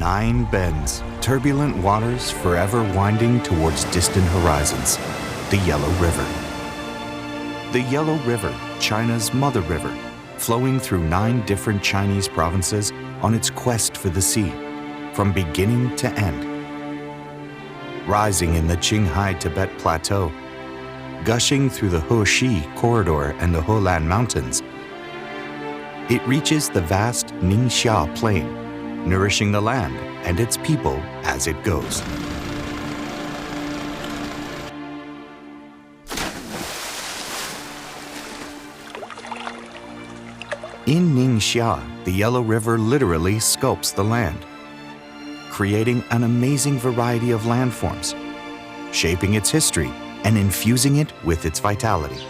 9 bends, turbulent waters forever winding towards distant horizons, the Yellow River. The Yellow River, China's mother river, flowing through 9 different Chinese provinces on its quest for the sea, from beginning to end. Rising in the Qinghai Tibet Plateau, gushing through the Heshi corridor and the Helan Mountains, it reaches the vast Ningxia Plain, nourishing the land and its people as it goes. In Ningxia, the Yellow River literally sculpts the land, creating an amazing variety of landforms, shaping its history and infusing it with its vitality.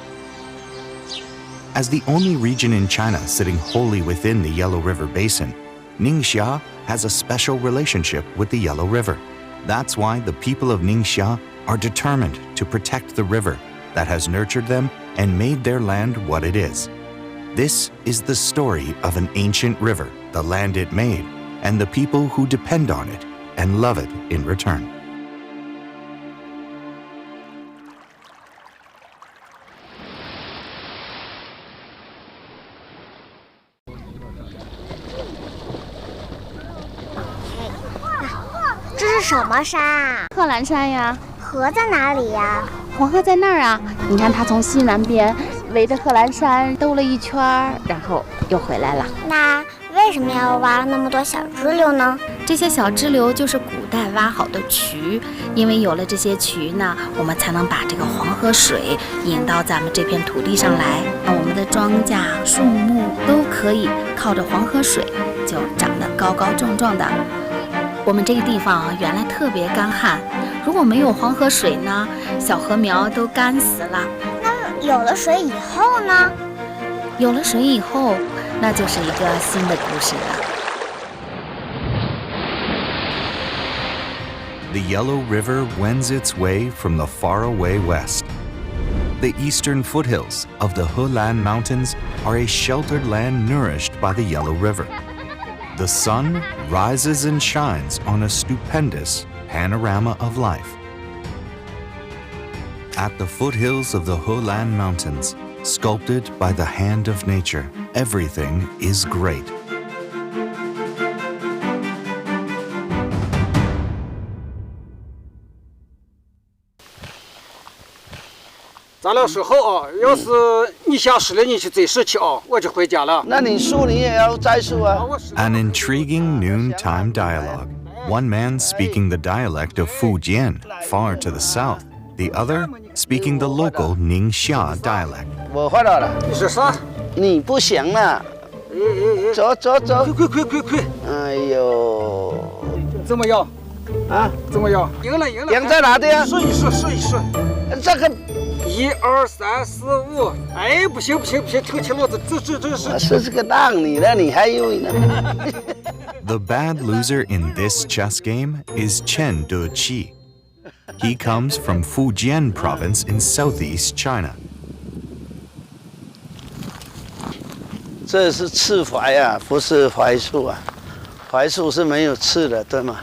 As the only region in China sitting wholly within the Yellow River Basin, Ningxia has a special relationship with the Yellow River. That's why the people of Ningxia are determined to protect the river that has nurtured them and made their land what it is. This is the story of an ancient river, the land it made, and the people who depend on it and love it in return.这是什么山啊？贺兰山呀。河在哪里呀？黄河在那儿啊。你看它从西南边围着贺兰山兜了一圈，然后又回来了。那为什么要挖那么多小支流呢？这些小支流就是古代挖好的渠，因为有了这些渠呢，我们才能把这个黄河水引到咱们这片土地上来，那我们的庄稼、树木都可以靠着黄河水就长得高高壮壮的。我们这个地方原来特别干旱，如果没有黄河水呢，小禾苗都干死了。那有了水以后呢？有了水以后，那就是一个新的故事了。The Yellow River wends its way from the faraway west. The eastern foothills of the Helan Mountains are a sheltered land nourished by the Yellow River. The sun rises and shines on a stupendous panorama of life. At the foothills of the Helan Mountains, sculpted by the hand of nature, everything is great. 咱俩说好啊，要是你下树了，你去摘树去啊，我就回家了。那你树你也要摘树啊。An intriguing noontime dialogue. One man speaking the dialect of Fujian, far to the south. The other speaking the local Ningxia dialect. 我发到了。你说啥？你不行了。走走走。快！哎呦。怎么样？啊？怎么样？赢了！赢在哪的呀？说一说。这个。1、2、3、4、5，哎，不行，挺起骡子，这是。我是这个让你的，你还以为呢？ The bad loser in this chess game is Chen Deqi. He comes from Fujian province in southeast China. 这是刺槐啊，不是槐树啊，槐树是没有刺的，对吗？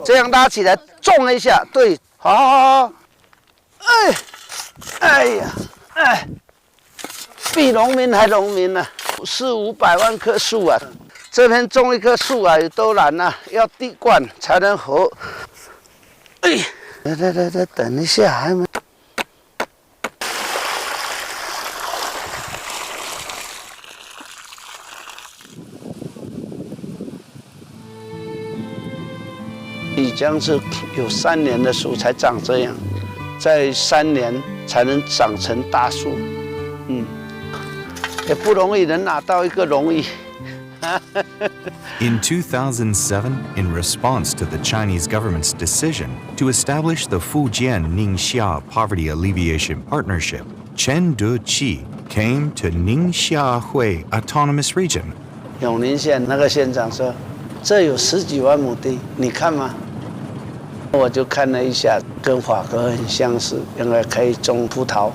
这样拉起来，重一下，对，好。哎呀，比农民还农民呢，400-500万棵树啊，这边种一棵树啊有多难啊，要地灌才能活。来，等一下，还没。丽江是有3年的树才长这样。在3年才能长成大树，也不容易能拿到一个荣誉。In 2007, in response to the Chinese government's decision to establish the Fujian Ningxia Poverty Alleviation Partnership, Chen Deqi came to Ningxia Hui Autonomous Region. 永宁县那个县长说：“这有10几万亩地，你看吗？”我就看了一下，跟法国很相似，应该可以种葡萄。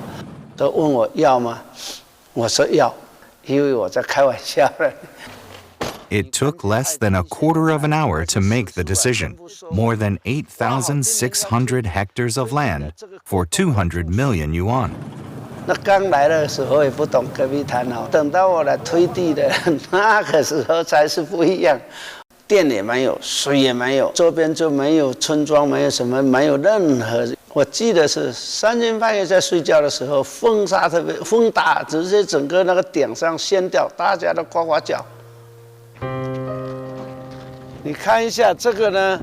都问我要吗？我说要，因为我在开玩笑了。It took less than a quarter of an hour to make the decision. More than 8,600 hectares of land for 200 million yuan. 那刚来的时候也不懂戈壁滩哦，等到我来推地的那个时候才是不一样。电也没有，水也没有，周边就没有村庄，没有什么，没有任何。我记得是3更半夜在睡觉的时候，风沙特别风大，直接整个那个顶上掀掉，大家都呱呱叫。你看一下这个呢，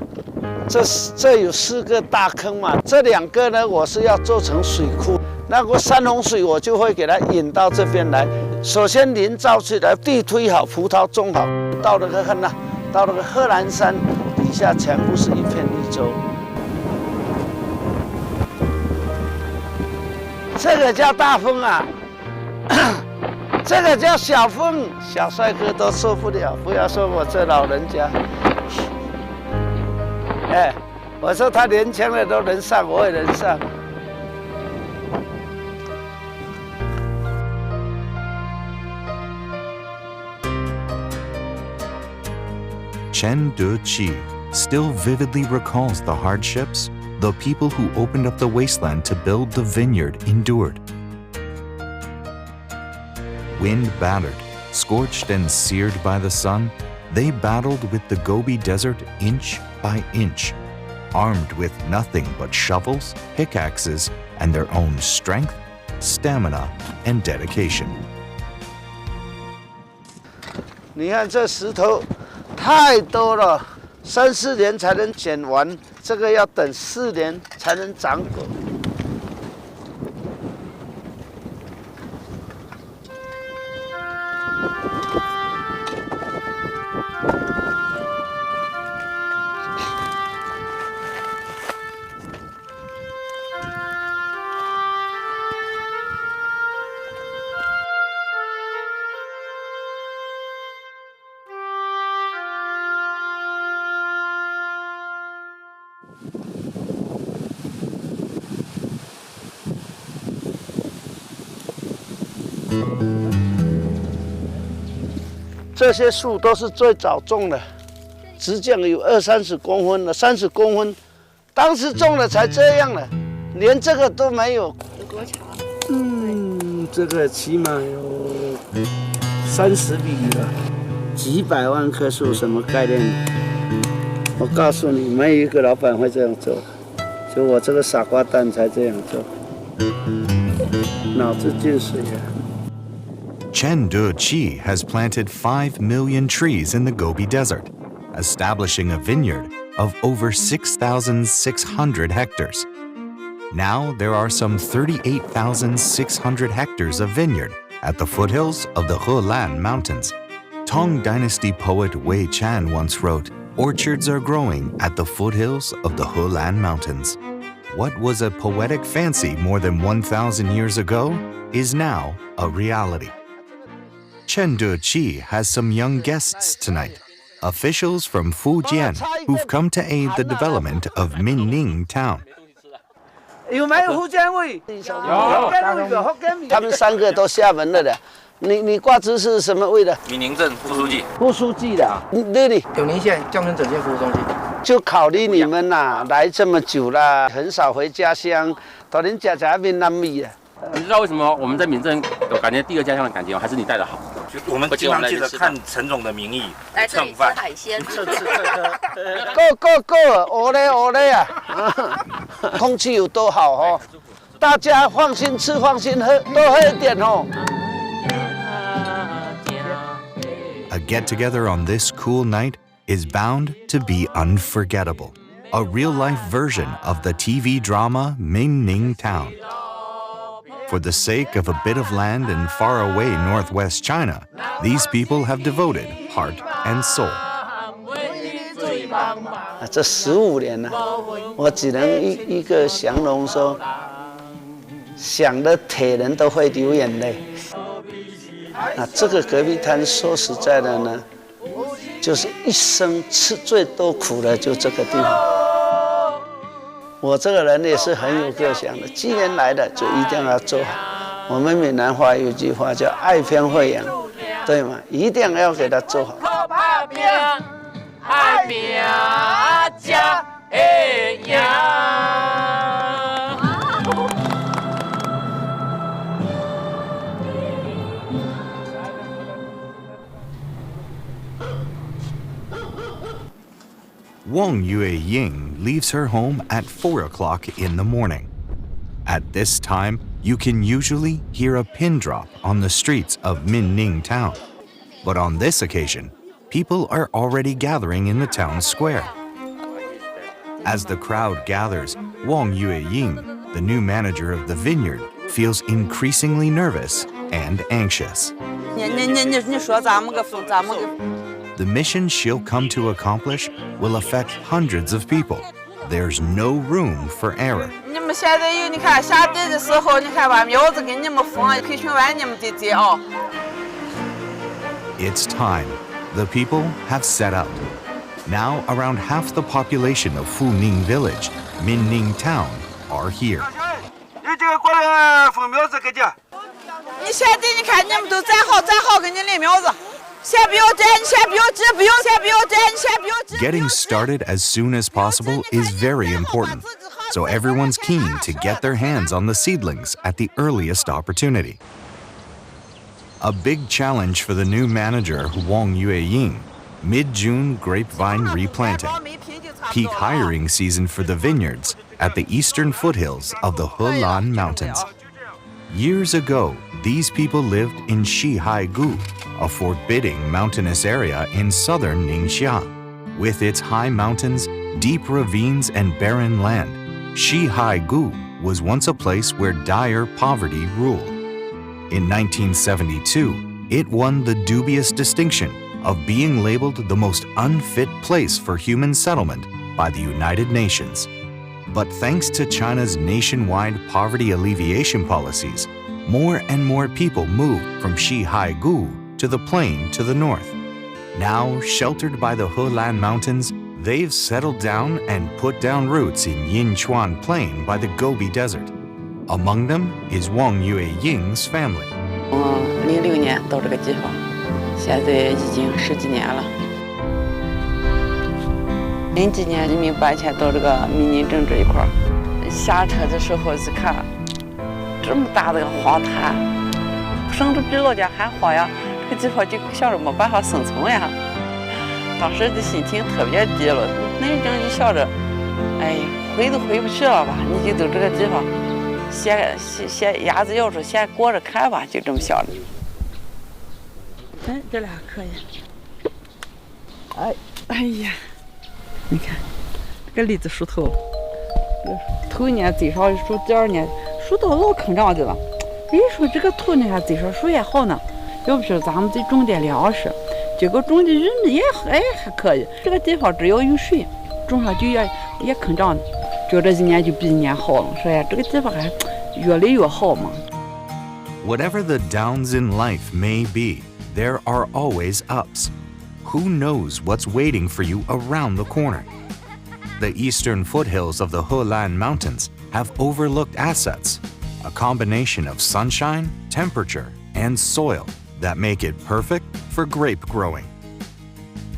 这有4个大坑嘛，这2个呢我是要做成水库。那个山洪水我就会给它引到这边来，首先林造起来，地推好，葡萄种好，到那个看呐，到那个贺兰山底下全部是一片绿洲。这个叫大风啊，这个叫小风，小帅哥都受不了，不要说我这老人家。哎，我说他年轻的都能上，我也能上。Chen De-chi still vividly recalls the hardships the people who opened up the wasteland to build the vineyard endured. Wind battered, scorched and seared by the sun, they battled with the Gobi Desert inch by inch, armed with nothing but shovels, pickaxes, and their own strength, stamina, and dedication. 你看这石头太多了，3、4年才能剪完，这个要等4年才能长果。这些树都是最早种的，直径有20-30公分了，30公分，当时种了才这样了，连这个都没有。有多长？这个起码有30米了，几百万棵树，什么概念？我告诉你，没有一个老板会这样做，就我这个傻瓜蛋才这样做，脑子进水啊！ Chen De-chi has planted 5 million trees in the Gobi Desert, establishing a vineyard of over 6,600 hectares. Now there are some 38,600 hectares of vineyard at the foothills of the Helan Mountains. Tang Dynasty poet Wei Chan once wrote, "Orchards are growing at the foothills of the Helan Mountains." What was a poetic fancy more than 1,000 years ago is now a reality. Chen De-chi has some young guests tonight, officials from Fujian who've come to aid the development of Minning Town. 有没有福建味？有，福建味。他们3个都厦门的了。你挂职是什么位的？闽宁镇副书记。副书记的。你永宁县江村整县服务中心。就考虑你们呐，来这么久了，很少回家乡，到恁家在闽南米啊。你知道为什么我们在闽镇有感觉第2家乡的感觉吗？还是你带的好？我们经常记得看陈总的名义来这里吃海鲜。够，我嘞啊！空气有多好哦，大家放心吃，放心喝，多喝一点哦。A get-together on this cool night is bound to be unforgettable. A real-life version of the TV drama Minning Town. For the sake of a bit of land in faraway northwest China, these people have devoted heart and soul. 这15年了，我只能一个形容说，想的铁人都会流眼泪。这个戈壁滩说实在的呢，就是一生吃最多苦的就这个地方。我这个人也是很有个性的，既然来了就一定要做好。我们闽南话有句话叫“爱偏会养”，对吗？一定要给它做好。Wang Yue-ying leaves her home at 4 o'clock in the morning. At this time, you can usually hear a pin drop on the streets of Minning town. But on this occasion, people are already gathering in the town square. As the crowd gathers, Wang Yue-ying, the new manager of the vineyard, feels increasingly nervous and anxious. The mission she'll come to accomplish will affect hundreds of people. There's no room for error. It's time. The people have set out. Now around half the population of Funing village, Minning town, are here. Getting started as soon as possible is very important, so everyone's keen to get their hands on the seedlings at the earliest opportunity. A big challenge for the new manager, Wang Yue-ying, mid-June grapevine replanting, peak hiring season for the vineyards at the eastern foothills of the Helan mountains. Years ago, these people lived in Shihaigu, a forbidding mountainous area in southern Ningxia. With its high mountains, deep ravines, and barren land, Shihaigu was once a place where dire poverty ruled. In 1972, it won the dubious distinction of being labeled the most unfit place for human settlement by the United Nations. But thanks to China's nationwide poverty alleviation policies, more and more people moved from Shihaigu to the plain to the north. Now, sheltered by the Helan Mountains, they've settled down and put down roots in Yinchuan Plain by the Gobi Desert. Among them is Wang Yue-ying's family. 06年到这个地方，现在已经10几年了。0几年移民搬迁到这个民宁镇这一块儿，下车的时候是看这么大的个荒滩，甚至比老家还荒呀。这个地方就想着没办法生存呀。当时的心情特别低落，那阵就想着，哎，回都回不去了吧？你就到这个地方，先鸭子要说先过着看吧，就这么想着。哎，这俩可以。哎呀，你看这个栗子树头，头一年最少树，第二年树都老坑长的了。人说这个土呢还最少树也好呢，要不是咱们得种点粮食，结果种的玉米也还可以。这个地方只要有水，种上就也坑长的。就这几年就比一年好了，说呀，这个地方还越来越好嘛。Whatever the downs in life may be, there are always ups. Who knows what's waiting for you around the corner? The eastern foothills of the Helan Mountains have overlooked assets, a combination of sunshine, temperature, and soil that make it perfect for grape growing.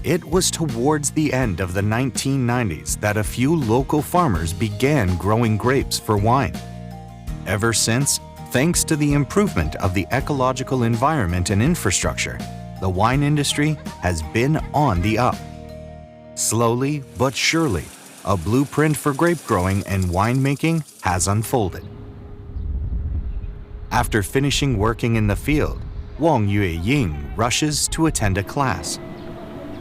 It was towards the end of the 1990s that a few local farmers began growing grapes for wine. Ever since, thanks to the improvement of the ecological environment and infrastructure, the wine industry has been on the up. Slowly but surely, a blueprint for grape growing and winemaking has unfolded. After finishing working in the field, Wang Yue-ying rushes to attend a class.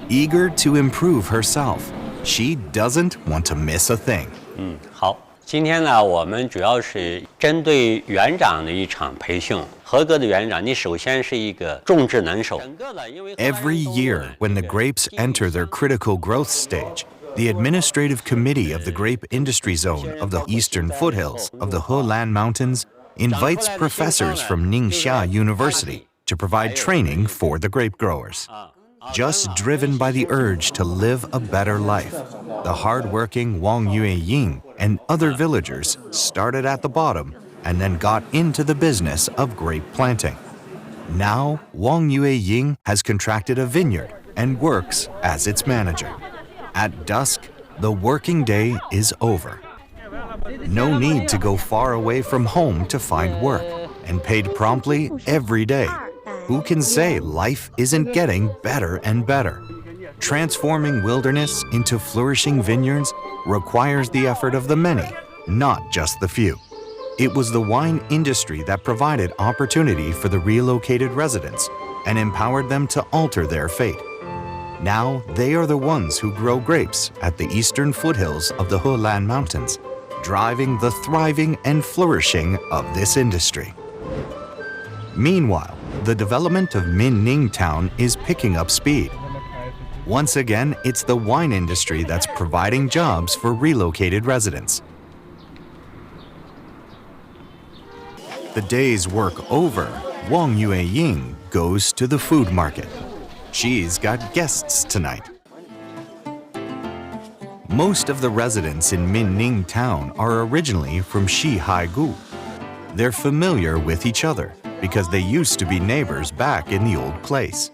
Eager to improve herself, she doesn't want to miss a thing. 好，今天呢，我们主要是针对园长的一场培训。合格的园长，你首先是一个种植能手。Every year, when the grapes enter their critical growth stage, the administrative committee of the grape industry zone of the eastern foothills of the Helan Mountains invites professors from Ningxia University to provide training for the grape growers. Just driven by the urge to live a better life, the hard-working Wang Yue-ying and other villagers started at the bottom and then got into the business of grape planting. Now, Wang Yue-ying has contracted a vineyard and works as its manager. At dusk, the working day is over. No need to go far away from home to find work, and paid promptly every day. Who can say life isn't getting better and better? Transforming wilderness into flourishing vineyards requires the effort of the many, not just the few. It was the wine industry that provided opportunity for the relocated residents and empowered them to alter their fate. Now they are the ones who grow grapes at the eastern foothills of the Helan Mountains, driving the thriving and flourishing of this industry. Meanwhile, the development of Minning Town is picking up speed. Once again, it's the wine industry that's providing jobs for relocated residents. The day's work over, Wang Yue-ying goes to the food market. She's got guests tonight. Most of the residents in Minning Town are originally from Shihaigu. They're familiar with each other because they used to be neighbors back in the old place.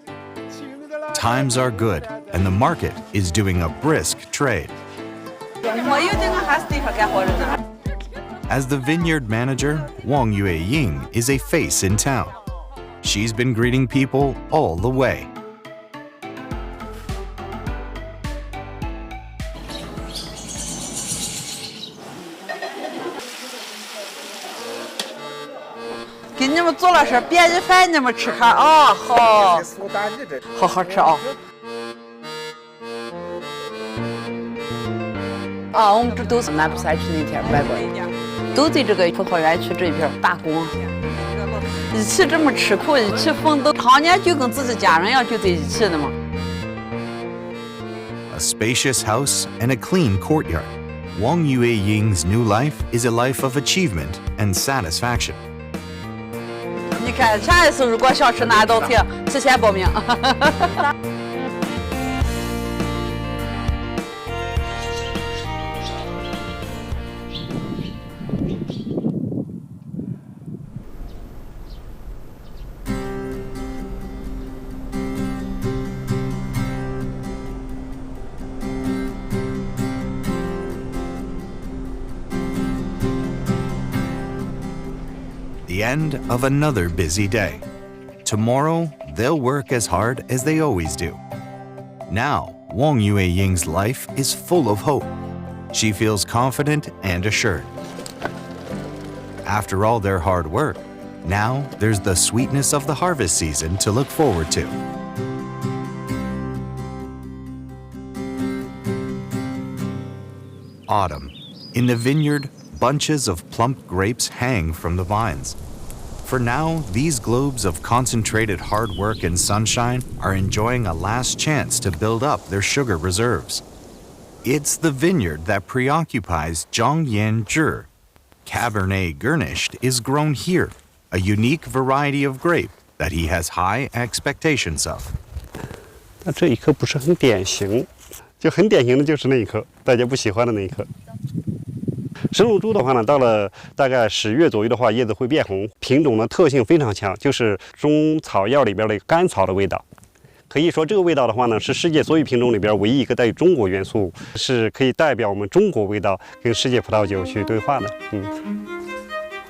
Times are good, and the market is doing a brisk trade. As the vineyard manager, Wang Yue-ying is a face in town. She's been greeting people all the way.给你们做了是便宜饭，你们吃看啊，好，好好吃啊。啊，我们这都是南部山区那天买过的，都在这个葡萄园区这一片打工，一起这么吃苦，一起奋斗，常年就跟自己家人一样就在一起的嘛。A spacious house and a clean courtyard. Wang Yue-ying's new life is a life of achievement and satisfaction. 你看，下一次如果想吃哪道菜，提前报名。The end of another busy day. Tomorrow, they'll work as hard as they always do. Now, Wang Yue-ying's life is full of hope. She feels confident and assured. After all their hard work, now there's the sweetness of the harvest season to look forward to. Autumn. In the vineyard, bunches of plump grapes hang from the vines. For now, these globes of concentrated hard work and sunshine are enjoying a last chance to build up their sugar reserves. It's the vineyard that preoccupies Zhang Yan-zhi. Cabernet Garnished is grown here, a unique variety of grape that he has high expectations of. 那这一颗不是很典型，就很典型的就是那一颗，大家不喜欢的那一颗。神龙珠的话呢，到了大概10月左右的话，叶子会变红。品种的特性非常强，就是中草药里边的甘草的味道。可以说这个味道的话呢，是世界所有品种里边唯一一个带有中国元素，是可以代表我们中国味道跟世界葡萄酒去对话的。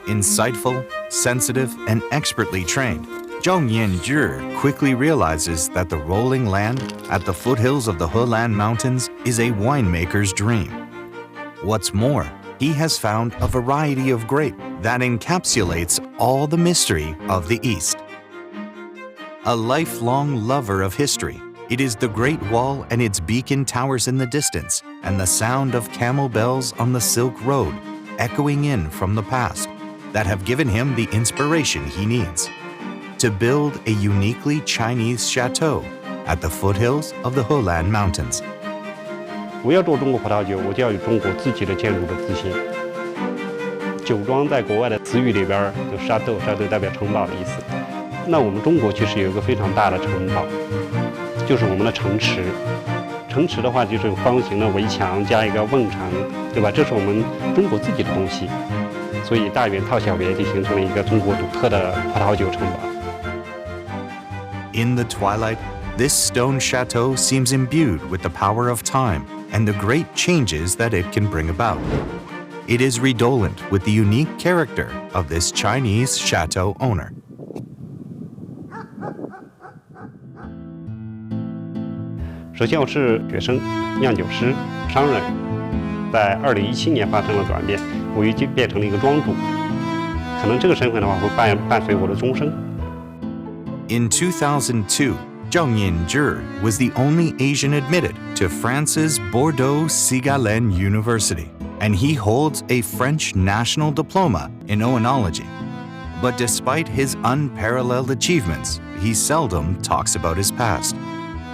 Insightful, sensitive, and expertly trained, Zhang Yan-zhi quickly realizes that the rolling land at the foothills of the Helan Mountains is a winemaker's dream. What's more, he has found a variety of grape that encapsulates all the mystery of the East. A lifelong lover of history, it is the Great Wall and its beacon towers in the distance, and the sound of camel bells on the Silk Road, echoing in from the past, that have given him the inspiration he needs to build a uniquely Chinese chateau at the foothills of the Helan Mountains. 我要做中国葡萄酒，我就要有中国自己的建筑的自信。酒庄在国外的词语里边，就沙豆，沙豆代表城堡的意思。那我们中国其实有一个非常大的城堡，就是我们的城池。城池的话，就是方形的围墙加一个瓮城，对吧？这是我们中国自己的东西。所以大圆套小圆就形成了一个中国独特的葡萄酒城堡。In the twilight, this stone chateau seems imbued with the power of time and the great changes that it can bring about. It is redolent with the unique character of this Chinese chateau owner. 首先，我是学生、酿酒师、商人，在2017年发生了转变，我已经变成了一个庄主。可能这个身份的话，会伴随我的终生。In 2002, Zheng Yinzhi was the only Asian admitted to France's Bordeaux-Sigalen University, and he holds a French national diploma in oenology. But despite his unparalleled achievements, he seldom talks about his past.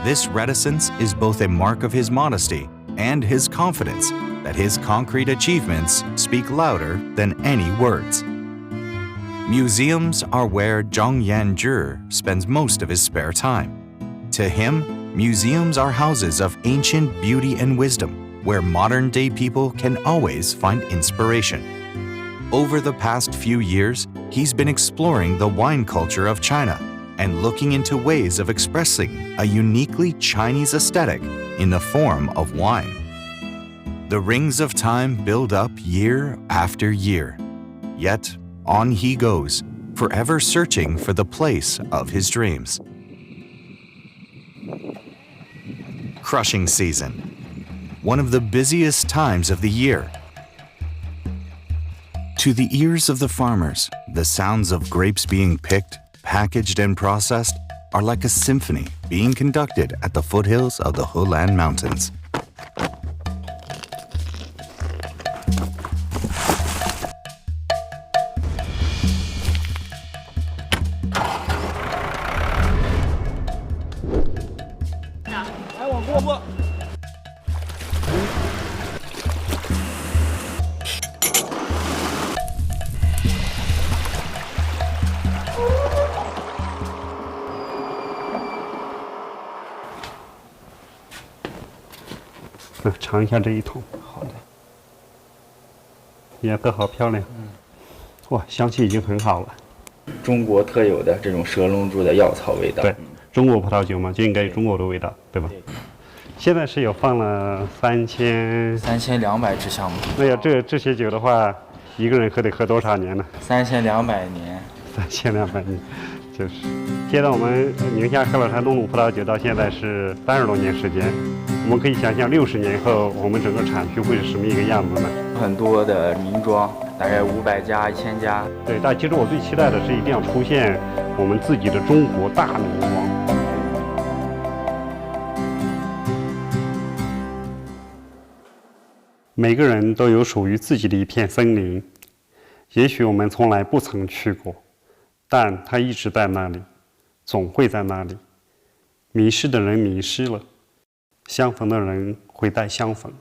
This reticence is both a mark of his modesty and his confidence that his concrete achievements speak louder than any words. Museums are where Zheng Yanzhi spends most of his spare time. To him, museums are houses of ancient beauty and wisdom, where modern-day people can always find inspiration. Over the past few years, he's been exploring the wine culture of China and looking into ways of expressing a uniquely Chinese aesthetic in the form of wine. The rings of time build up year after year, yet on he goes, forever searching for the place of his dreams. Crushing season, one of the busiest times of the year. To the ears of the farmers, the sounds of grapes being picked, packaged, and processed are like a symphony being conducted at the foothills of the Helan Mountains.嗯，尝一下这一桶。好的。颜色好漂亮。哇，香气已经很好了。中国特有的这种蛇龙珠的药草味道。对，中国葡萄酒嘛，就应该有中国的味道，对吧？对。现在是有放了3200支项目。哎呀，这些酒的话，一个人得喝多少年呢？3200年。3200年，就是。现在我们宁夏黑老山东鲁葡萄酒到现在是30多年时间，我们可以想象60年后我们整个产区会是什么一个样子呢？很多的名庄，大概500家、1000家。对，但其实我最期待的是一定要出现我们自己的中国大名庄。每个人都有属于自己的一片森林，也许我们从来不曾去过，但它一直在那里，总会在那里。迷失的人迷失了，相逢的人会再相逢。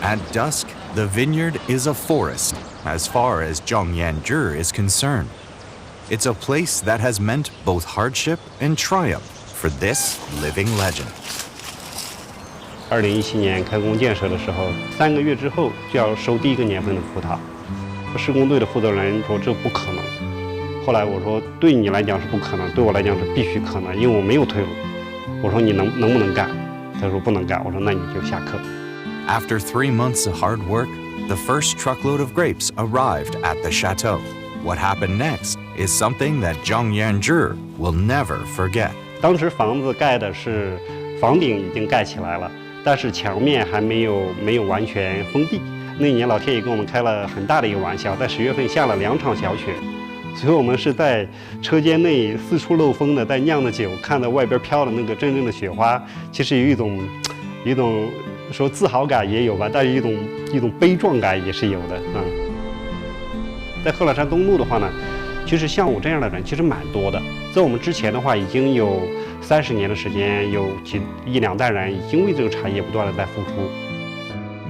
At dusk, the vineyard is a forest, as far as Zheng Yanzhi is concerned. It's a place that has meant both hardship and triumph for this living legend. 2017年开工建设的时候，3个月之后就要收第一个年份的葡萄。施工队的负责人说这不可能。后来我说对你来讲是不可能，对我来讲是必须可能，因为我没有退路。我说你能不能干？他说不能干。我说那你就下课。After 3 months of hard work, the first truckload of grapes arrived at the chateau. What happened next is something that Zheng Yanzhi will never forget. 当时房子盖的是房顶已经盖起来了，但是墙面还没有完全封闭。那一年老天爷跟我们开了很大的一个玩笑，在10月份下了2场小雪，所以我们是在车间内四处漏风的，在酿的酒，看到外边飘的那个真正的雪花，其实有一种说自豪感也有吧，但是一种悲壮感也是有的啊。在贺老山东路的话呢，其实像我这样的人其实蛮多的，在我们之前的话已经有30年的时间，有1、2代人已经为这个产业不断的在付出。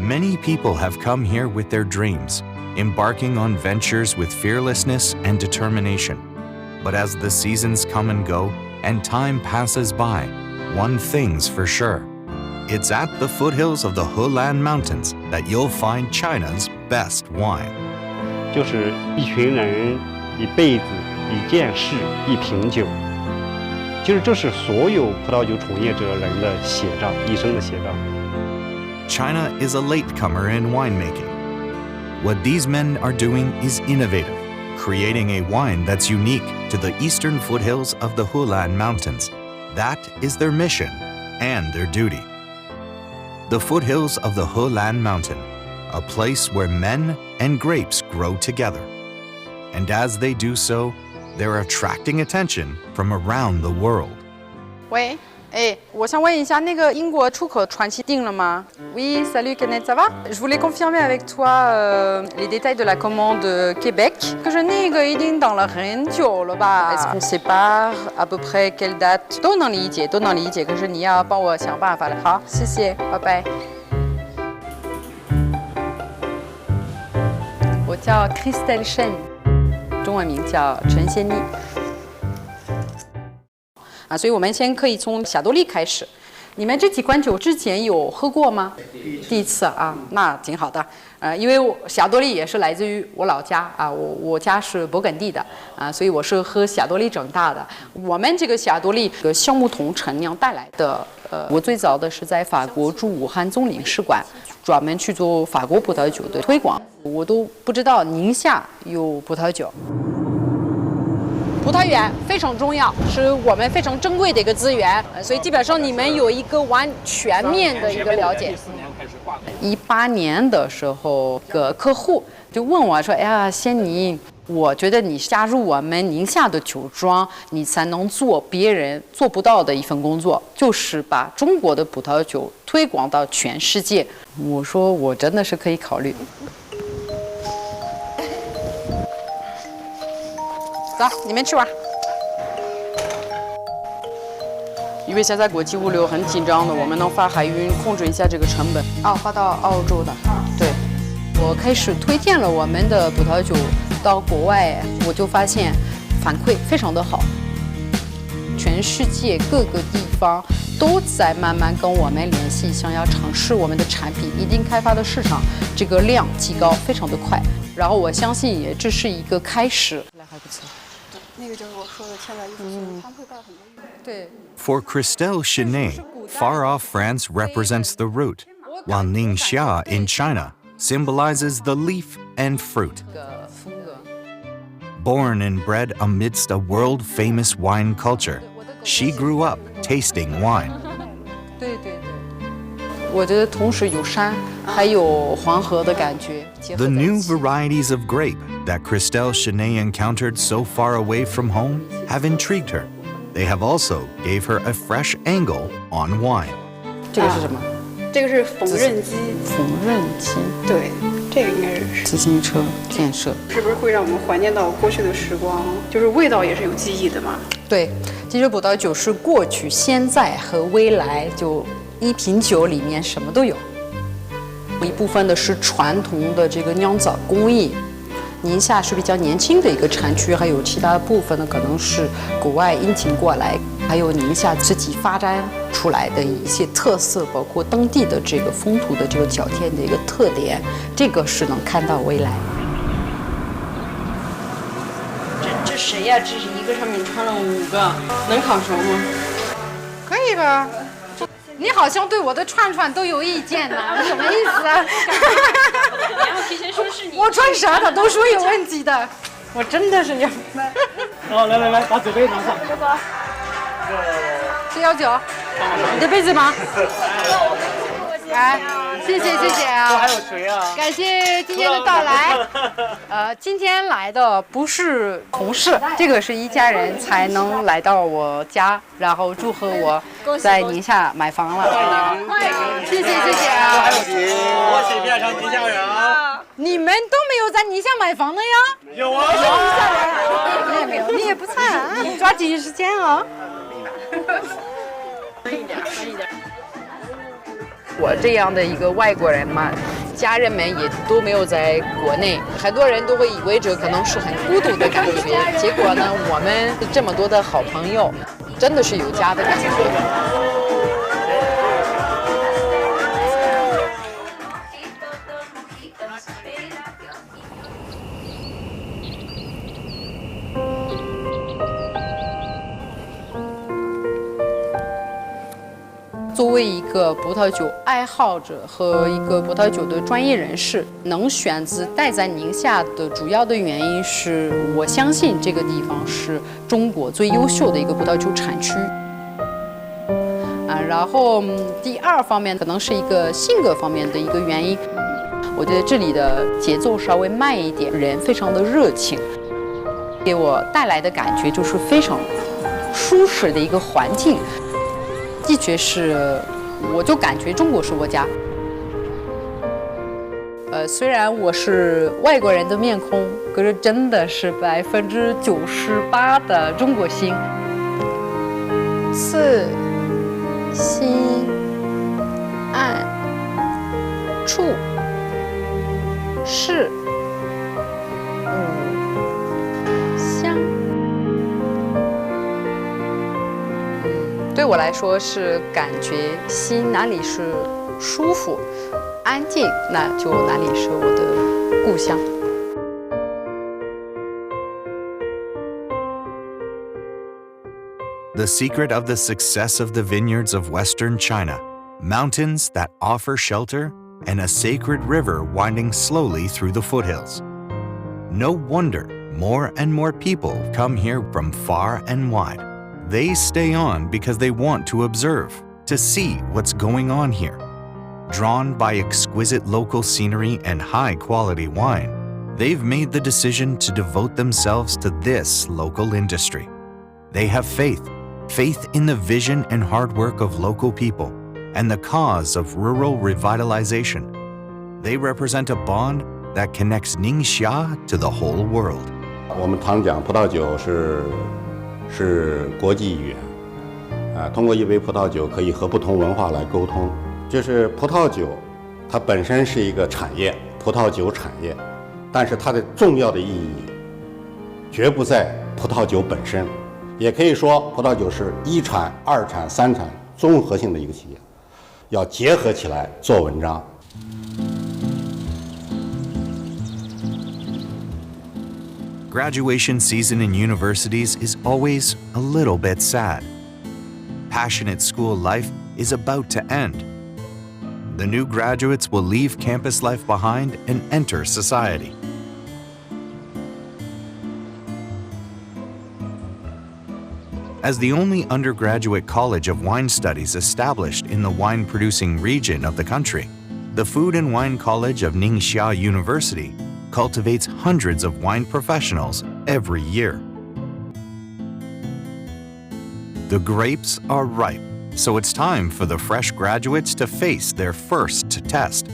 Many people have come here with their dreams, embarking on ventures with fearlessness and determination. But as the seasons come and go, and time passes by, one thing's for sure. It's at the foothills of the Helan Mountains that you'll find China's best wine. 就是一群人一辈子一件事，一瓶酒，就是这是所有葡萄酒从业者人的写照，一生的写照。China is a latecomer in winemaking. What these men are doing is innovative, creating a wine that's unique to the eastern foothills of the Helan Mountains. That is their mission and their duty. The foothills of the Helan Mountain, a place where men and grapes grow together. And as they do so, they're attracting attention from around the world. 喂，我想问一下，那个英国出口船期定了吗 ？Oui, salut Kenneth, ça va? Je voulais confirmer avec toi les détails de la commande Québec. 可是那个一定等了很久了吧 ？Est-ce qu'on sépare à peu près quelle date？ 都能理解，都能理解。可是你要帮我想办法了。好，谢谢，拜拜。我叫 Christelle Shen， 中文名叫陈仙妮。所以我们先可以从霞多丽开始。你们这几款酒之前有喝过吗？第一次啊，那挺好的。因为霞多丽也是来自于我老家啊，我家是勃艮第的啊，所以我是喝霞多丽长大的。我们这个霞多丽橡木桶陈酿带来的，我最早的是在法国驻武汉总领事馆，专门去做法国葡萄酒的推广。我都不知道宁夏有葡萄酒。葡萄园非常重要，是我们非常珍贵的一个资源，所以基本上你们有一个完全面的一个了解。18年的时候，个客户就问我说：“哎呀，仙妮，我觉得你加入我们宁夏的酒庄，你才能做别人做不到的一份工作，就是把中国的葡萄酒推广到全世界。”我说：“我真的是可以考虑。”走，你们去玩。因为现在国际物流很紧张的，我们能发海运控制一下这个成本。发到澳洲的。对，我开始推荐了我们的葡萄酒到国外，我就发现反馈非常的好，全世界各个地方都在慢慢跟我们联系，想要尝试我们的产品，一定开发的市场这个量提高非常的快。然后我相信也这是一个开始。还不错。那个就是我说的千载一遇，他们会办很多运动。对。For Christelle Chenet, far-off France represents the root, while Ningxia in China symbolizes the leaf and fruit. Born and bred amidst a world-famous wine culture, she grew up tasting wine. 对对对，我觉得同时有山，还有黄河的感觉。The new varieties of grape that Christelle Chenet encountered so far away from home have intrigued her. They have also gave her a fresh angle on wine. 这个是什么？这个是缝纫机。缝纫机。对，这个应该是自行车建设。是不是会让我们怀念到过去的时光？就是味道也是有记忆的嘛。对，其实葡萄酒是过去、现在和未来，就一瓶酒里面什么都有。一部分的是传统的这个酿造工艺。宁夏是比较年轻的一个产区，还有其他部分呢，可能是国外引进过来，还有宁夏自己发展出来的一些特色，包括当地的这个风土的这个较天的一个特点，这个是能看到未来。这谁呀？这是一个上面穿了5个，能烤熟吗？可以吧？你好像对我的串串都有意见呢，什么意思啊？你要提前说是你。我穿啥的都说有问题的，我真的是这样。好，来，把酒杯拿上。谁要酒？你的杯子吗？来，谢谢啊！还有谁啊？感谢今天的到来。今天来的不是同事，这个是一家人才能来到我家，然后祝贺我在宁夏买房了。谢谢啊！我请变成宁夏人啊！你们都没有在宁夏买房的呀？有啊！是宁夏人，你也没有，你也不差啊！抓紧时间啊！分一点。我这样的一个外国人嘛，家人们也都没有在国内，很多人都会以为这可能是很孤独的感觉。结果呢，我们这么多的好朋友，真的是有家的感觉。作为一个葡萄酒爱好者和一个葡萄酒的专业人士，能选择待在宁夏的主要的原因是我相信这个地方是中国最优秀的一个葡萄酒产区。然后第二方面可能是一个性格方面的一个原因，我觉得这里的节奏稍微慢一点，人非常的热情，给我带来的感觉就是非常舒适的一个环境。的确是，我就感觉中国是我家。虽然我是外国人的面孔，可是真的是98%的中国心。4心暗处是香。对我来说是感觉心哪里是舒服、安静，那就哪里是我的故乡。The secret of the success of the vineyards of Western China, mountains that offer shelter and a sacred river winding slowly through the foothills. No wonder more and more people come here from far and wide. They stay on because they want to observe, to see what's going on here. Drawn by exquisite local scenery and high-quality wine, they've made the decision to devote themselves to this local industry. They have faith in the vision and hard work of local people, and the cause of rural revitalization. They represent a bond that connects Ningxia to the whole world. 我们常讲葡萄酒是国际语言，通过一杯葡萄酒可以和不同文化来沟通。就是葡萄酒，它本身是一个产业，葡萄酒产业，但是它的重要的意义绝不在葡萄酒本身。也可以说，葡萄酒是1产、2产、3产综合性的一个企业，要结合起来做文章。Graduation season in universities is always a little bit sad. Passionate school life is about to end. The new graduates will leave campus life behind and enter society. As the only undergraduate college of wine studies established in the wine-producing region of the country, the Food and Wine College of Ningxia University cultivates hundreds of wine professionals every year. The grapes are ripe, so it's time for the fresh graduates to face their first test.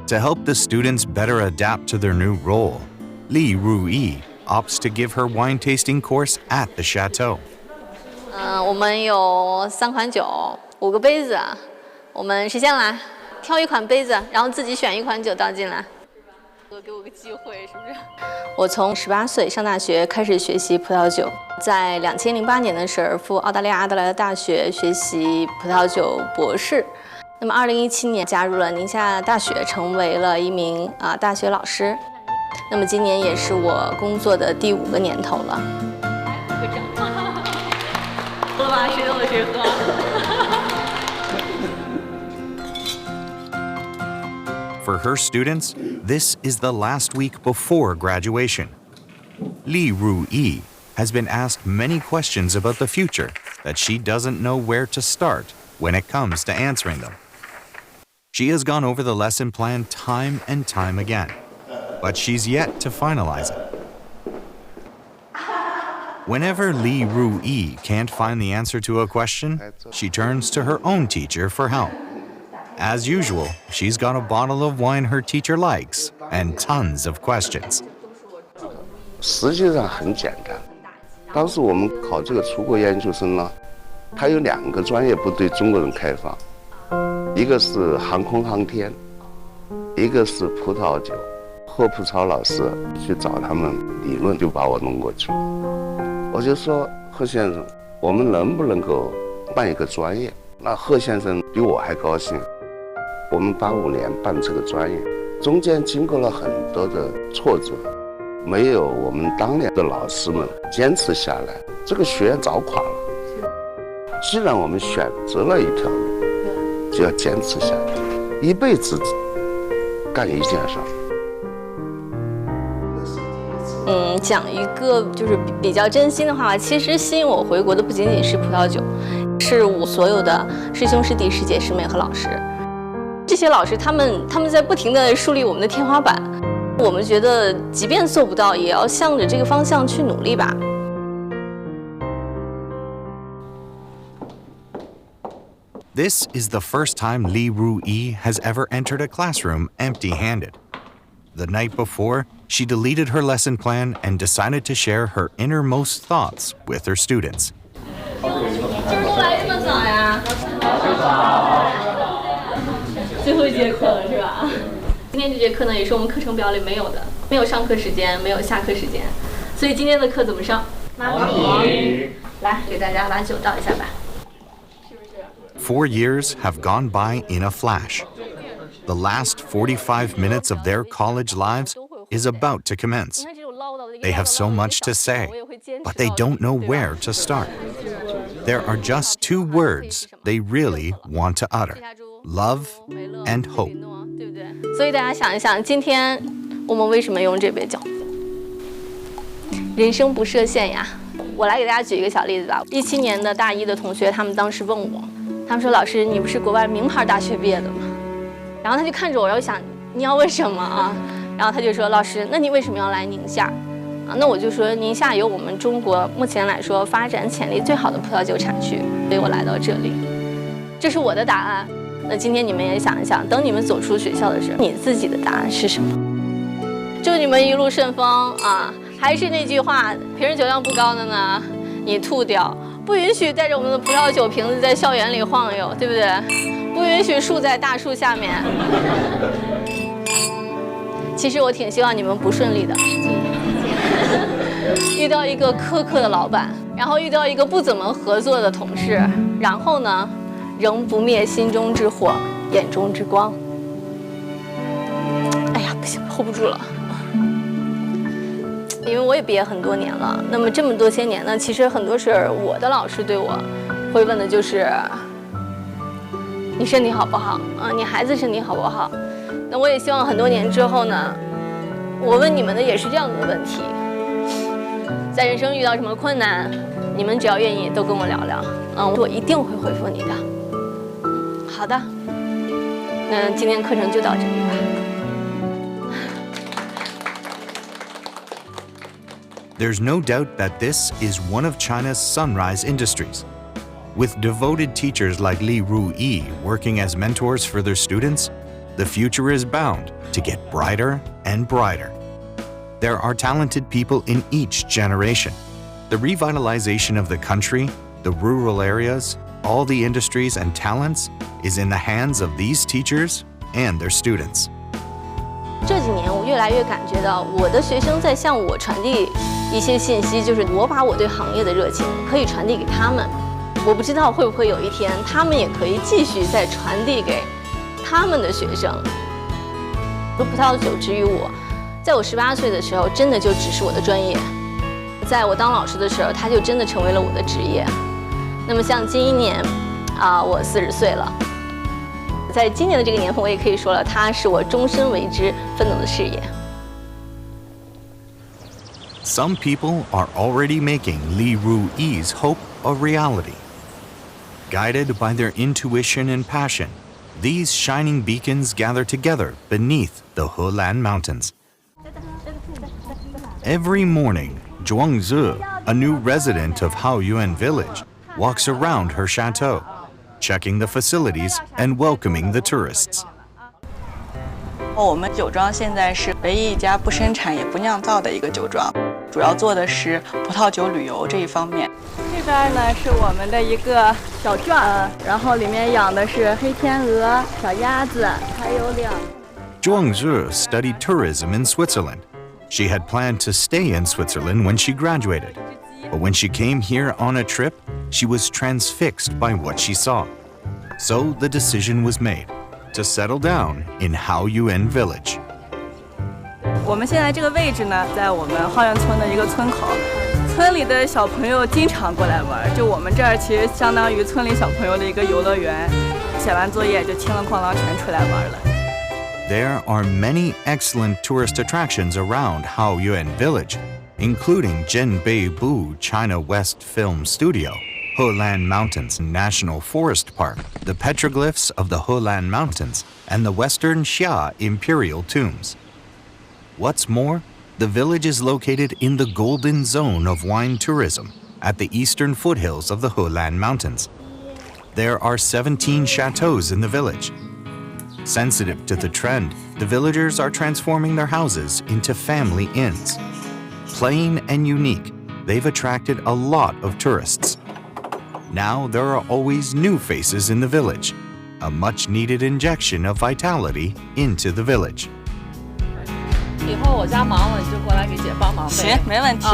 To help the students better adapt to their new role, Li Ruyi opts to give her wine tasting course at the chateau. 我们有3款酒，5个杯子，我们谁先来？挑一款杯子，然后自己选一款酒倒进来。给我个机会，是不是？我从18岁上大学开始学习葡萄酒，在2008年的时候赴澳大利亚阿德莱德大学学习葡萄酒博士。那么2017年加入了宁夏大学，成为了一名大学老师。那么今年也是我工作的第5个年头了。来，鼓个掌。喝吧，谁等我谁喝。For her students, this is the last week before graduation. Li Ruyi has been asked many questions about the future that she doesn't know where to start when it comes to answering them. She has gone over the lesson plan time and time again, but she's yet to finalize it. Whenever Li Ruyi can't find the answer to a question, she turns to her own teacher for help. As usual, she's got a bottle of wine her teacher likes and tons of questions. 实际上很简单。当时我们考这个出国研究生呢，它有2个专业不对中国人开放，一个是航空航天，一个是葡萄酒。贺普超老师去找他们理论，就把我弄过去了。我就说贺先生，我们能不能够办一个专业？那贺先生比我还高兴。我们85年办这个专业，中间经过了很多的挫折，没有我们当年的老师们坚持下来，这个学院早垮了。既然我们选择了一条路，就要坚持下去，一辈子干一件事儿。讲一个就是比较真心的话，其实吸引我回国的不仅仅是葡萄酒，是我所有的师兄师弟师姐师妹和老师。这些老师他们在不停地树立我们的天花板，我们觉得即便做不到，也要向着这个方向去努力吧。This is the first time Li Ruyi has ever entered a classroom empty-handed. The night before, she deleted her lesson plan and decided to share her innermost thoughts with her students. 来这么早呀？最后一节课了是吧？今天这节课呢，也是我们课程表里没有的，没有上课时间，没有下课时间，所以今天的课怎么上？妈咪，来给大家把酒倒一下吧。 4 years have gone by in a flash. The last 45 minutes of their college lives is about to commence. They have so much to say, but they don't know where to start. There are just 2 words they really want to utter: love and hope. 对不对？所以大家想一想，今天我们为什么用这杯酒？人生不设限呀！我来给大家举一个小例子吧。17年的大一的同学，他们当时问我，他们说：“老师，你不是国外名牌大学毕业的吗？”然后他就看着我，然后想你要问什么啊？然后他就说：“老师，那你为什么要来宁夏？”啊，那我就说宁夏有我们中国目前来说发展潜力最好的葡萄酒产区，所以我来到这里。这是我的答案。那今天你们也想一想，等你们走出学校的时候，你自己的答案是什么？祝你们一路顺风啊！还是那句话，平时酒量不高的呢，你吐掉。不允许带着我们的葡萄酒瓶子在校园里晃悠，对不对？不允许树在大树下面。其实我挺希望你们不顺利的，遇到一个苛刻的老板，然后遇到一个不怎么合作的同事，然后呢，仍不灭心中之火，眼中之光。哎呀，不行，hold不住了。因为我也毕业很多年了，那么这么多些年呢，其实很多事儿，我的老师对我会问的就是：你身体好不好？啊，你孩子身体好不好？那我也希望很多年之后呢，我问你们的也是这样的问题。在人生遇到什么困难，你们只要愿意都跟我聊聊，我一定会回复你的。好的，那今天课程就到这里吧。There's no doubt that this is one of China's sunrise industries. With devoted teachers like Li Ruyi working as mentors for their students, the future is bound to get brighter and brighter. There are talented people in each generation. The revitalization of the country, the rural areas, all the industries and talents is in the hands of these teachers and their students. 这几年我越来越感觉到，我的学生在向我传递一些信息，就是我把我对行业的热情可以传递给他们。我不知道会不会有一天，他们也可以继续再传递给他们的学生。葡萄酒之于我，在我18岁的时候，真的就只是我的专业；在我当老师的时候，它就真的成为了我的职业。那么像今年，我40岁了。在今年的这个年份，我也可以说了，它是我终身为之奋斗的事业。Some people are already making Li Ruyi's hope a reality. Guided by their intuition and passion, these shining beacons gather together beneath the Helan Mountains. Every morning, Zhuangzi, a new resident of Haoyuan village, walks around her chateau, checking the facilities and welcoming the tourists. 我们酒庄现在是唯一一家不生产也不酿造的一个酒庄，主要做的是葡萄酒旅游这一方面。这边呢是我们的一个小圈，然后里面养的是黑天鹅、小鸭子，还有2。Zhuangzi studied tourism in Switzerland. She had planned to stay in Switzerland when she graduated. But when she came here on a trip, she was transfixed by what she saw. So the decision was made to settle down in Haoyuan village. 我们现在这个位置呢，在我们浩源村的一个村口，村里的小朋友经常过来玩，就我们这儿其实相当于村里小朋友的一个游乐园。写完作业就清了哐啷全出来玩了。There are many excellent tourist attractions around Haoyuan Village, including Jinbeibu China West Film Studio, Helan Mountains National Forest Park, the petroglyphs of the Helan Mountains, and the Western Xia Imperial Tombs. What's more, the village is located in the golden zone of wine tourism at the eastern foothills of the Helan Mountains. There are 17 chateaux in the village. Sensitive to the trend, the villagers are transforming their houses into family inns. Plain and unique, they've attracted a lot of tourists. Now there are always new faces in the village, a much-needed injection of vitality into the village. 以后我家忙了，你就过来给姐帮忙呗。行，没问题。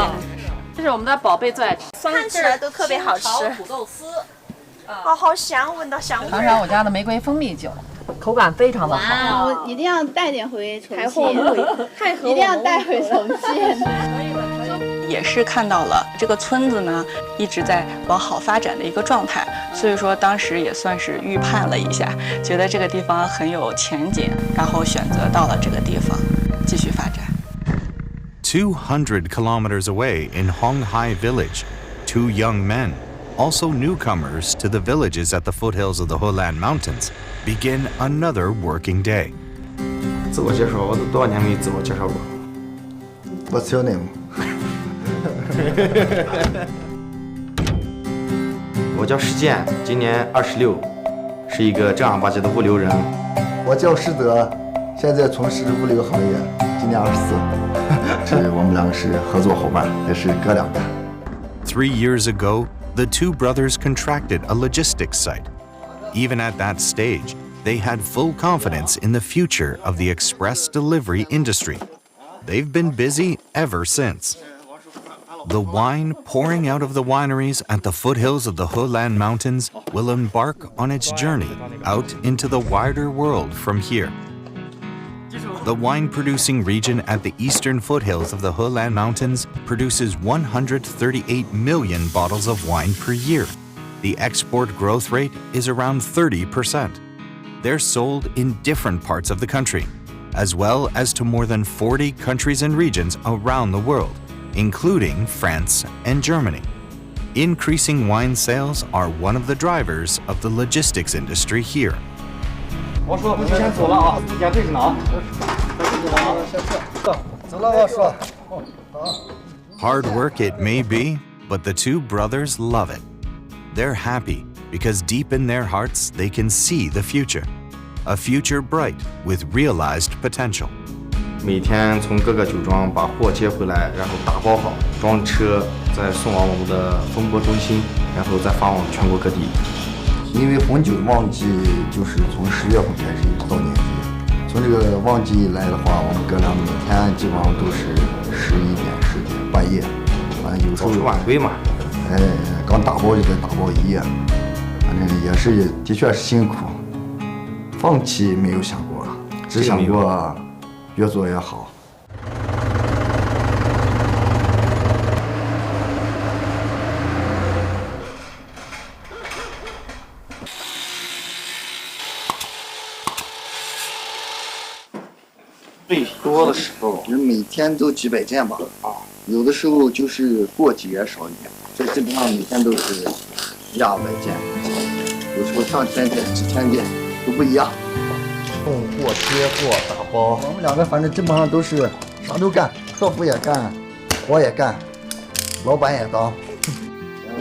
这是我们的宝贝最爱吃，看起来都特别好吃。土豆丝，好香，闻到香味。尝尝我家的玫瑰蜂蜜酒，口感非常的好。我一定要带点回重庆，一定要带回重庆。也是看到了这个村子呢一直在往好发展的一个状态，所以说当时也算是预判了一下，觉得这个地方很有前景，然后选择到了这个地方继续发展。200 kilometers away in Honghai Village, two young men, also newcomers to the villages at the foothills of the Helan Mountains, begin another working day. 自我介绍，我都多少年没自我介绍过。What's your name? 我叫石健，今年26，是一个正儿八经的物流人。我叫石德，现在从事物流行业，今年24。我们两个是合作伙伴，也是哥俩的。3 years ago, the two brothers contracted a logistics site. Even at that stage, they had full confidence in the future of the express delivery industry. They've been busy ever since. The wine pouring out of the wineries at the foothills of the Helan Mountains will embark on its journey out into the wider world from here. The wine-producing region at the eastern foothills of the Helan Mountains produces 138 million bottles of wine per year. The export growth rate is around 30%. They're sold in different parts of the country, as well as to more than 40 countries and regions around the world, including France and Germany. Increasing wine sales are one of the drivers of the logistics industry here. 我说我就先走了啊，时间对着呢。走了，我说。 Hard work it may be, but the two brothers love it. They're happy because deep in their hearts they can see the future, a future bright with realized potential. 每天从各个酒庄把货接回来，然后打包好，装车，再送往我们的分拨中心，然后再发往全国各地。因为红酒旺季就是从10月份开始一直到年底，从这个旺季来的话，我们哥俩每天基本上都是11点、10点半夜，有时候早出晚归嘛。刚打包就得打包一夜，反正也是的确是辛苦，放弃没有想过，只想过越做越好。 最多的时候，人每天都几百件吧，有的时候就是过几元少一点，这基本上每天都是200件，有时候上千件、几千件都不一样。送货、接货、打包，我们两个反正基本上都是啥都干，客服也干，活也干，老板也当。有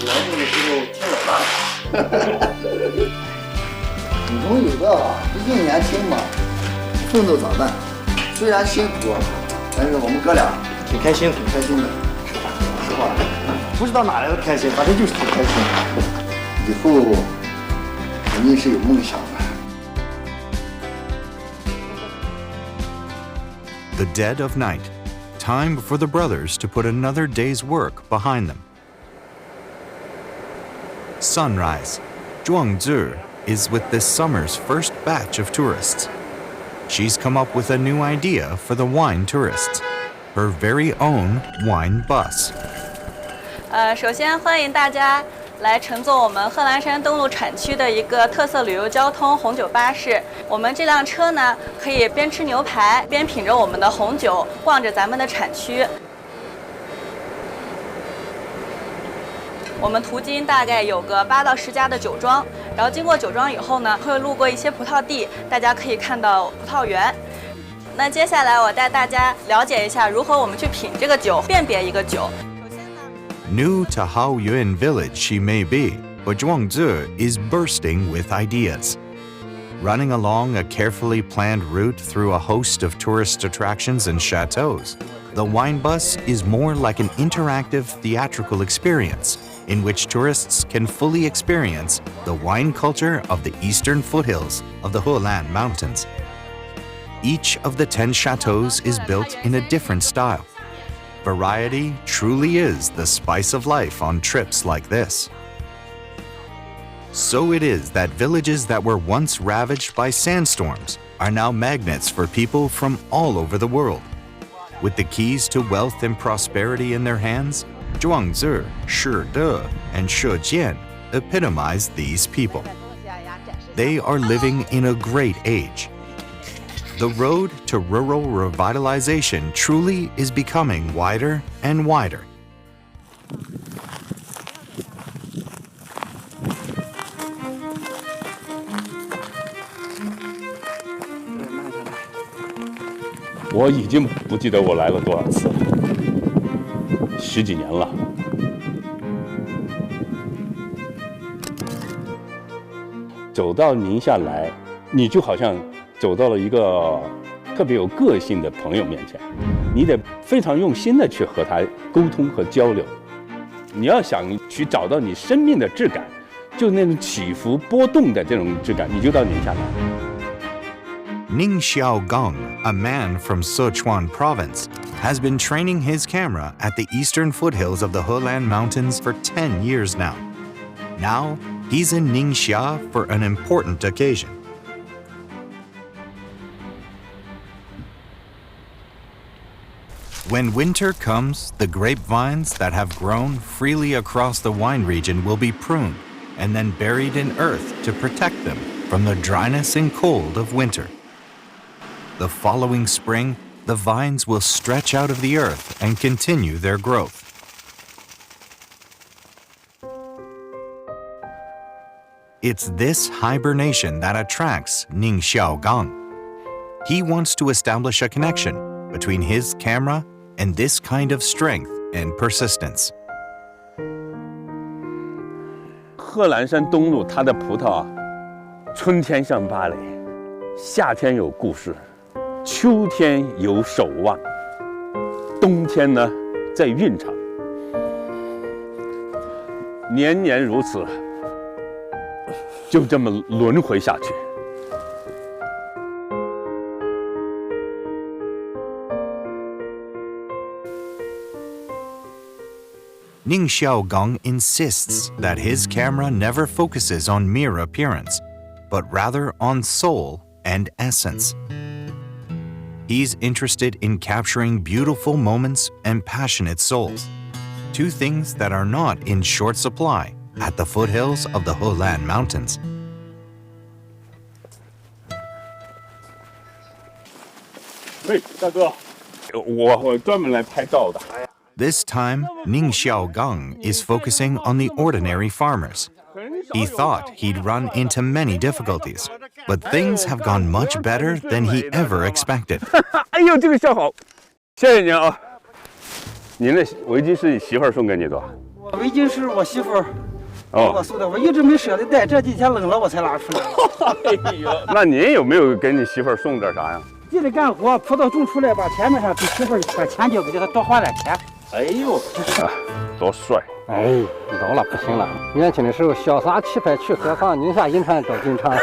劳动的时候挺干，总有的，毕竟年轻嘛。 奋斗咋办？虽然辛苦，但是我们哥俩挺开心，挺开心的。实话，不知道哪来的开心，反正就是挺开心。以后肯定是有梦想的。The dead of night, time for the brothers to put another day's work behind them. Sunrise, Zhuangzi is with this summer's first batch of tourists. She's come up with a new idea for the wine tourists, her very own wine bus. 首先欢迎大家来乘坐我们贺兰山东路产区的一个特色旅游交通红酒巴士。我们这辆车呢，可以边吃牛排边品着我们的红酒，逛着咱们的产区。我们途经大概有个8到10家的酒庄，然后经过酒庄以后呢，会路过一些葡萄地，大家可以看到葡萄园。那接下来我带大家了解一下如何我们去品这个酒，辨别一个酒。 New to Haoyuan village she may be, but Zhuangzi is bursting with ideas. Running along a carefully planned route through a host of tourist attractions and chateaus, the wine bus is more like an interactive theatrical experience in which tourists can fully experience the wine culture of the eastern foothills of the Helan Mountains. Each of the 10 chateaus is built in a different style. Variety truly is the spice of life on trips like this. So it is that villages that were once ravaged by sandstorms are now magnets for people from all over the world. With the keys to wealth and prosperity in their hands, Zhuangzi, Shide, and Shejian epitomize these people. They are living in a great age. The road to rural revitalization truly is becoming wider and wider. 我已经不记得我来过多少次了，10几年了。走到宁夏来，你就好像走到了一个特别有个性的朋友面前，你得非常用心的去和他沟通和交流。你要想去找到你生命的质感，就那种起伏波动的这种质感，你就到宁夏来。 Ning Xiaogong, a man from Sichuan province, has been training his camera at the eastern foothills of the Helan Mountains for 10 years now. Now, he's in Ningxia for an important occasion. When winter comes, the grapevines that have grown freely across the wine region will be pruned and then buried in earth to protect them from the dryness and cold of winter. The following spring, the vines will stretch out of the earth and continue their growth. It's this hibernation that attracts Ning Xiaogang. He wants to establish a connection between his camera and this kind of strength and persistence. 贺兰山东路它的葡萄啊，春天像芭蕾，夏天有故事。 秋天有守望，冬天呢在蕴藏，年年如此，就这么轮回下去。Ning Xiaogong insists that his camera never focuses on mere appearance, but rather on soul and essence. He's interested in capturing beautiful moments and passionate souls, two things that are not in short supply at the foothills of the Helan Mountains. 喂，大哥，我专门来拍照的。 This time, Ning Xiaogang is focusing on the ordinary farmers. He thought he'd run into many difficulties, but things have gone much better than he ever expected. 哎呦，这个笑好，谢谢您啊！您的围巾是媳妇儿送给你的？围巾是我媳妇儿给我送的，我一直没舍得戴，这几天冷了我才拿出来。哎呦，那您有没有给你媳妇儿送点啥呀？地里干活，葡萄种出来把田面上给媳妇儿把钱交给他，多花点钱。哎呦，多帅！ 哎，老了不行了，年轻的时候潇洒气派去何方？宁夏银川找金川。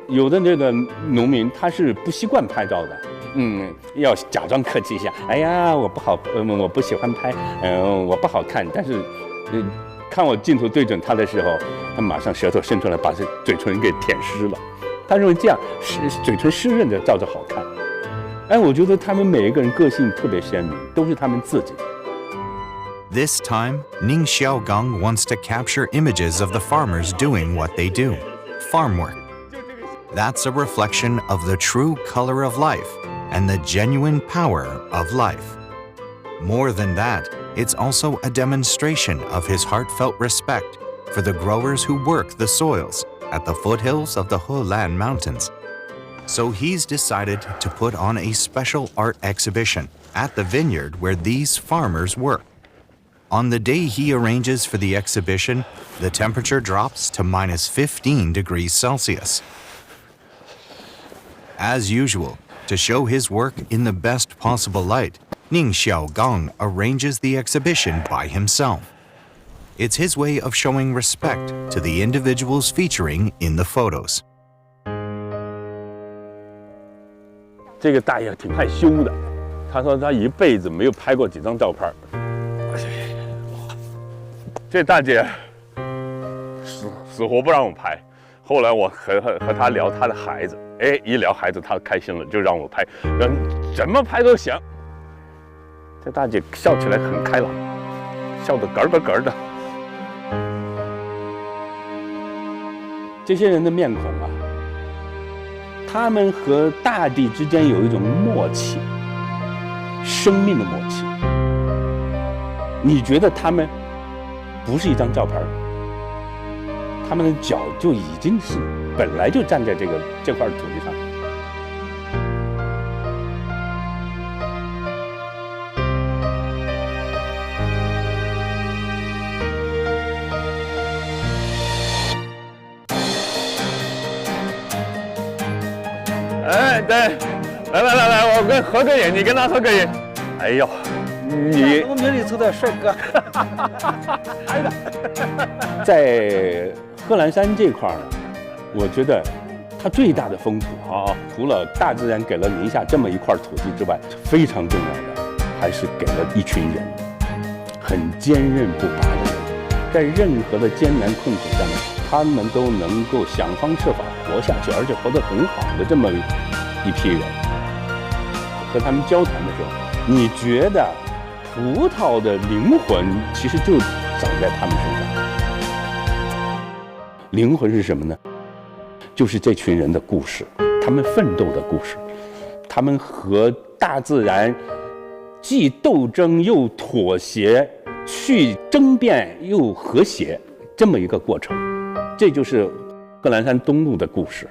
有的那个农民他是不习惯拍照的，要假装客气一下。哎呀，我不好，我不喜欢拍，我不好看。但是，看我镜头对准他的时候，他马上舌头伸出来，把这嘴唇给舔湿了。他认为这样嘴唇湿润的照着好看。哎，我觉得他们每一个人个性特别鲜明，都是他们自己。This time, Ning Xiaogang wants to capture images of the farmers doing what they do, farm work. That's a reflection of the true color of life and the genuine power of life. More than that, it's also a demonstration of his heartfelt respect for the growers who work the soils at the foothills of the Helan Mountains. So he's decided to put on a special art exhibition at the vineyard where these farmers work. On the day he arranges for the exhibition, the temperature drops to -15 degrees Celsius. As usual, to show his work in the best possible light, Ning Xiaogang arranges the exhibition by himself. It's his way of showing respect to the individuals featuring in the photos. 这个大爷挺害羞的，他说他一辈子没有拍过几张照片。这大姐死活不让我拍。后来我和他聊他的孩子，哎，一聊孩子他开心了，就让我拍，让怎么拍都行。这大姐笑起来很开朗，笑得咯咯咯的。这些人的面孔啊，他们和大地之间有一种默契，生命的默契。你觉得他们不是一张照片，他们的脚就已经是本来就站在这块土地上。哎，对，来，我跟合个影，你跟他合个影。哎呦，你农民里头的帅哥。哎的，在贺兰山这块呢，我觉得它最大的丰富啊，除了大自然给了宁夏这么一块土地之外，非常重要的还是给了一群人，很坚韧不拔的人，在任何的艰难困苦上，他们都能够想方设法活下去，而且活得很好的这么一批人。和他们交谈的时候，你觉得葡萄的灵魂其实就长在他们身上。灵魂是什么呢？就是这群人的故事，他们奋斗的故事，他们和大自然既斗争又妥协，去争辩又和谐，这么一个过程。这就是贺兰山东路的故事。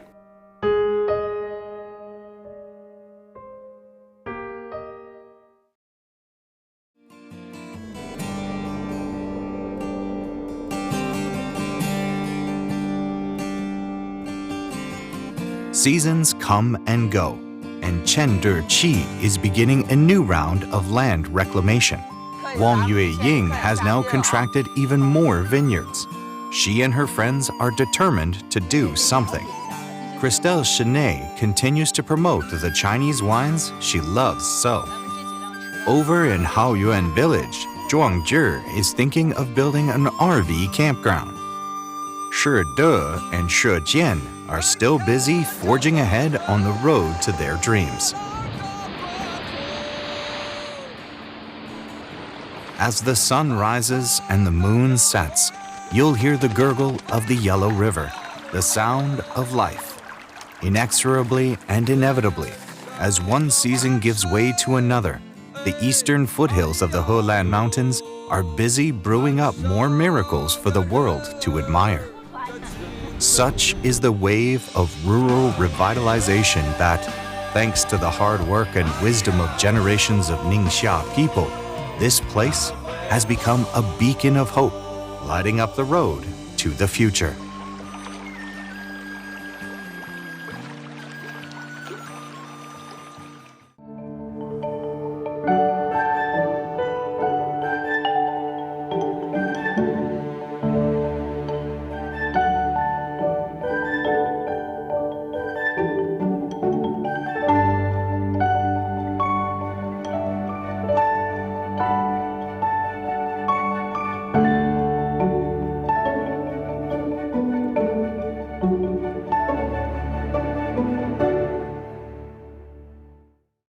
Seasons come and go, and Chender Qi is beginning a new round of land reclamation. Wang Yueying has now contracted even more vineyards. She and her friends are determined to do something. Christelle Chenet continues to promote the Chinese wines she loves so. Over in Haoyuan village, Zhuang Zhi is thinking of building an RV campground. Shi De and Shi Jian are still busy forging ahead on the road to their dreams. As the sun rises and the moon sets, you'll hear the gurgle of the Yellow River, the sound of life. Inexorably and inevitably, as one season gives way to another, the eastern foothills of the Helan Mountains are busy brewing up more miracles for the world to admire. Such is the wave of rural revitalization that, thanks to the hard work and wisdom of generations of Ningxia people, this place has become a beacon of hope, lighting up the road to the future.